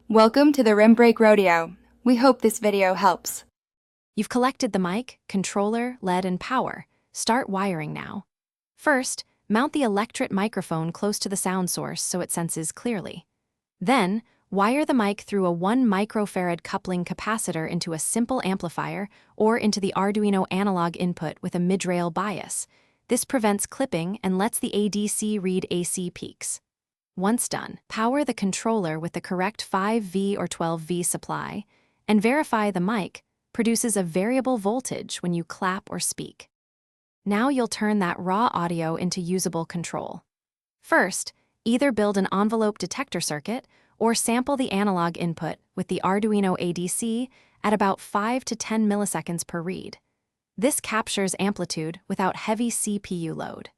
Welcome to the Rim Break Rodeo. We hope this video helps. You've collected the mic, controller, LED, and power. Start wiring now. First, mount the electret microphone close to the sound source so it senses clearly. Then, wire the mic through a 1 microfarad coupling capacitor into a simple amplifier or into the Arduino analog input with a mid-rail bias. This prevents clipping and lets the ADC read AC peaks. Once done, power the controller with the correct 5V or 12V supply, and verify the mic produces a variable voltage when you clap or speak. Now you'll turn that raw audio into usable control. First, either build an envelope detector circuit or sample the analog input with the Arduino ADC at about 5 to 10 milliseconds per read. This captures amplitude without heavy CPU load.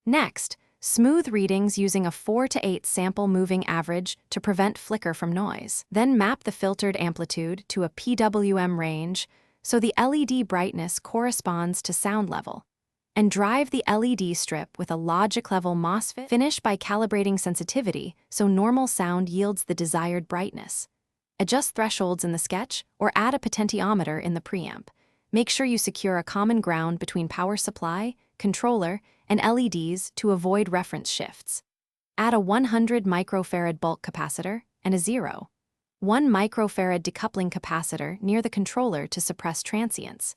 Next, smooth readings using a 4 to 8 sample moving average to prevent flicker from noise. Then map the filtered amplitude to a PWM range so the LED brightness corresponds to sound level. And drive the LED strip with a logic-level MOSFET. Finish by calibrating sensitivity so normal sound yields the desired brightness. Adjust thresholds in the sketch or add a potentiometer in the preamp. Make sure you secure a common ground between power supply, controller, and LEDs to avoid reference shifts. Add a 100 microfarad bulk capacitor and a 0.1 microfarad decoupling capacitor near the controller to suppress transients.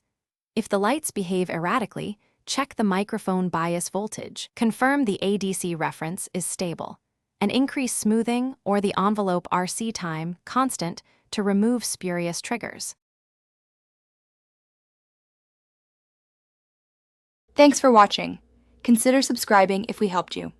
If the lights behave erratically, check the microphone bias voltage. Confirm the ADC reference is stable, and increase smoothing or the envelope RC time constant to remove spurious triggers. Thanks for watching. Consider subscribing if we helped you.